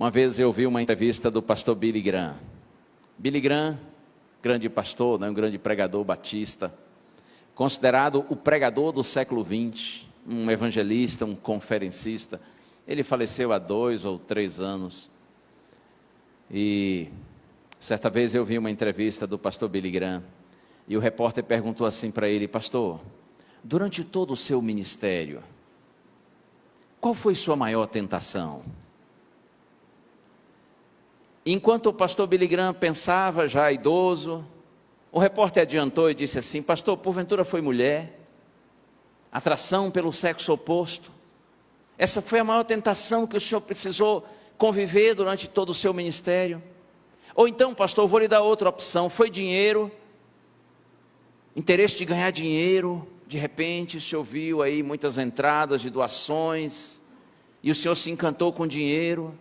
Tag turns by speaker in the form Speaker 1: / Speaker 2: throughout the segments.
Speaker 1: Uma vez eu vi uma entrevista do pastor Billy Graham. Billy Graham, grande pastor, né, um grande pregador batista, considerado o pregador do século XX, um evangelista, um conferencista. Ele faleceu há 2 ou 3 anos. E certa vez eu vi uma entrevista do pastor Billy Graham, e o repórter perguntou assim para ele: pastor, durante todo o seu ministério, qual foi sua maior tentação? Enquanto o pastor Billy Graham pensava, já idoso, o repórter adiantou e disse assim: pastor, porventura foi mulher? Atração pelo sexo oposto? Essa foi a maior tentação que o senhor precisou conviver durante todo o seu ministério? Ou então, pastor, vou lhe dar outra opção: foi dinheiro? Interesse de ganhar dinheiro? De repente o senhor viu aí muitas entradas de doações e o senhor se encantou com dinheiro?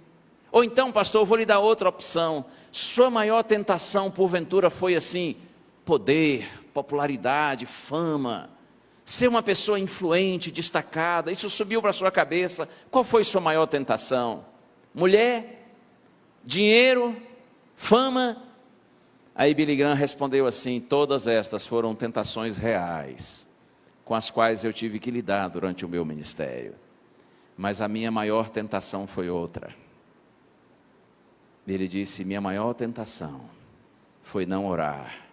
Speaker 1: Ou então, pastor, vou lhe dar outra opção: sua maior tentação porventura foi assim, poder, popularidade, fama, ser uma pessoa influente, destacada, isso subiu para a sua cabeça? Qual foi sua maior tentação? Mulher? Dinheiro? Fama? Aí Billy Graham respondeu assim: todas estas foram tentações reais, com as quais eu tive que lidar durante o meu ministério, mas a minha maior tentação foi outra. Ele disse: minha maior tentação foi não orar,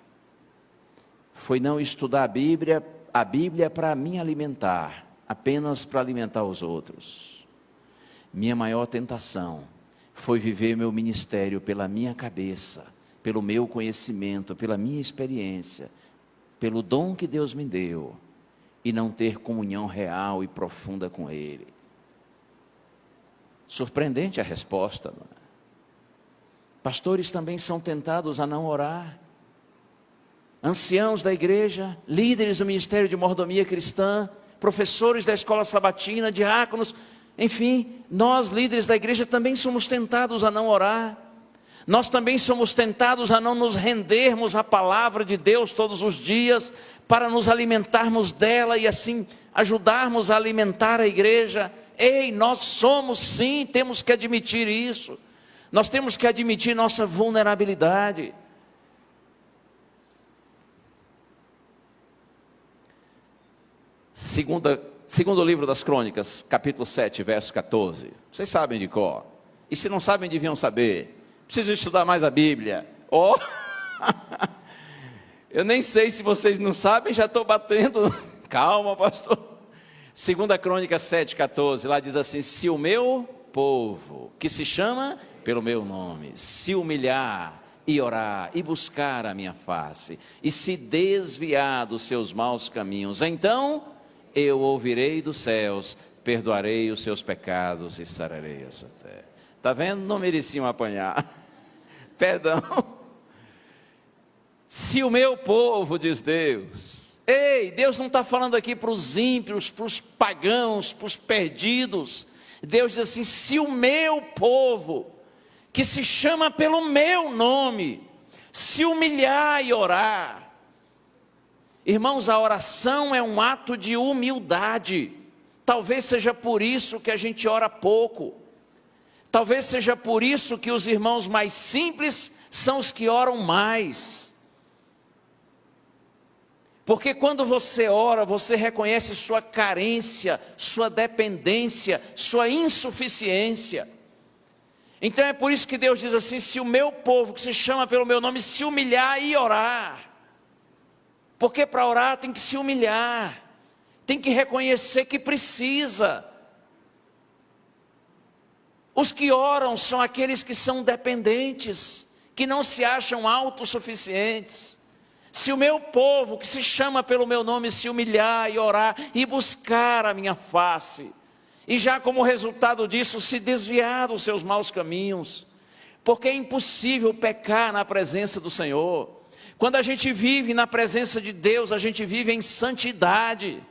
Speaker 1: foi não estudar a Bíblia para me alimentar, apenas para alimentar os outros. Minha maior tentação foi viver meu ministério pela minha cabeça, pelo meu conhecimento, pela minha experiência, pelo dom que Deus me deu, e não ter comunhão real e profunda com Ele. Surpreendente a resposta, não é? Pastores também são tentados a não orar. Anciãos da igreja, líderes do ministério de mordomia cristã, professores da escola sabatina, diáconos, enfim, nós líderes da igreja também somos tentados a não orar. Nós também somos tentados a não nos rendermos à palavra de Deus todos os dias, para nos alimentarmos dela e assim ajudarmos a alimentar a igreja. Ei, nós somos sim, temos que admitir isso. Nós temos que admitir nossa vulnerabilidade. Segundo livro das Crônicas, capítulo 7, verso 14. Vocês sabem de cor. E se não sabem, deviam saber. Preciso estudar mais a Bíblia. Oh! Eu nem sei se vocês não sabem, já estou batendo. Calma, pastor. 2 Crônicas 7, 14, lá diz assim: se o meu povo, que se chama pelo meu nome, se humilhar e orar e buscar a minha face, e se desviar dos seus maus caminhos, então eu ouvirei dos céus, perdoarei os seus pecados e sararei a sua terra. Está vendo? Não mereciam apanhar. Perdão. Se o meu povo, diz Deus. Ei, Deus não está falando aqui para os ímpios, para os pagãos, para os perdidos. Deus diz assim: se o meu povo, que se chama pelo meu nome, se humilhar e orar. Irmãos, a oração é um ato de humildade. Talvez seja por isso que a gente ora pouco. Talvez seja por isso que os irmãos mais simples são os que oram mais. Porque quando você ora, você reconhece sua carência, sua dependência, sua insuficiência. Então é por isso que Deus diz assim: se o meu povo, que se chama pelo meu nome, se humilhar e orar. Porque para orar tem que se humilhar, tem que reconhecer que precisa. Os que oram são aqueles que são dependentes, que não se acham autossuficientes. Se o meu povo, que se chama pelo meu nome, se humilhar e orar e buscar a minha face, e já como resultado disso se desviar dos seus maus caminhos, porque é impossível pecar na presença do Senhor. Quando a gente vive na presença de Deus, a gente vive em santidade.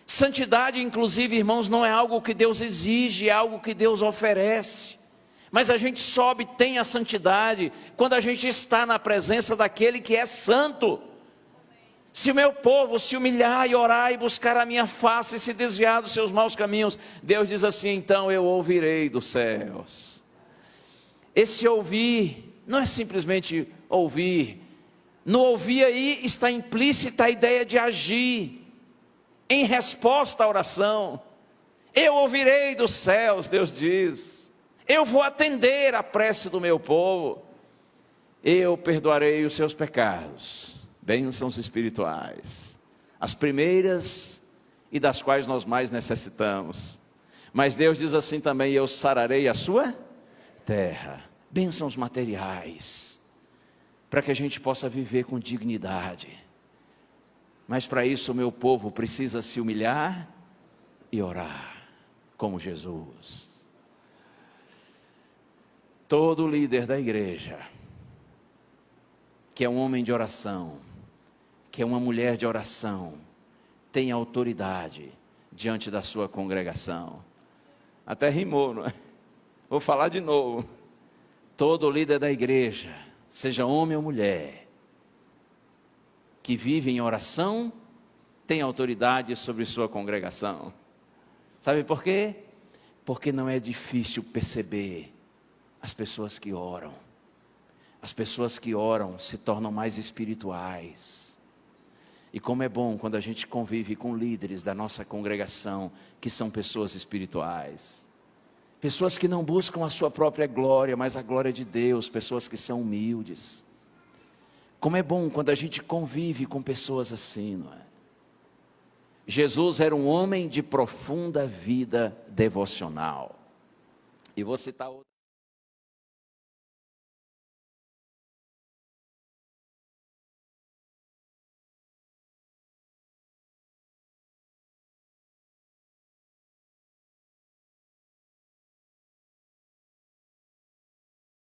Speaker 1: Santidade, inclusive, irmãos, não é algo que Deus exige, é algo que Deus oferece. Mas a gente só obtém a santidade quando a gente está na presença daquele que é santo. Se o meu povo se humilhar e orar e buscar a minha face e se desviar dos seus maus caminhos, Deus diz assim: então eu ouvirei dos céus. Esse ouvir não é simplesmente ouvir. No ouvir aí está implícita a ideia de agir em resposta à oração. Eu ouvirei dos céus, Deus diz. Eu vou atender a prece do meu povo. Eu perdoarei os seus pecados. Bênçãos espirituais. As primeiras e das quais nós mais necessitamos. Mas Deus diz assim também: eu sararei a sua terra. Bênçãos materiais, para que a gente possa viver com dignidade. Mas para isso o meu povo precisa se humilhar e orar, como Jesus. Todo líder da igreja, que é um homem de oração, que é uma mulher de oração, tem autoridade diante da sua congregação. Até rimou, não é? Vou falar de novo. Todo líder da igreja, seja homem ou mulher, que vive em oração, tem autoridade sobre sua congregação. Sabe por quê? Porque não é difícil perceber as pessoas que oram. As pessoas que oram se tornam mais espirituais. E como é bom quando a gente convive com líderes da nossa congregação, que são pessoas espirituais. Pessoas que não buscam a sua própria glória, mas a glória de Deus. Pessoas que são humildes. Como é bom quando a gente convive com pessoas assim, não é? Jesus era um homem de profunda vida devocional. E vou citar outra.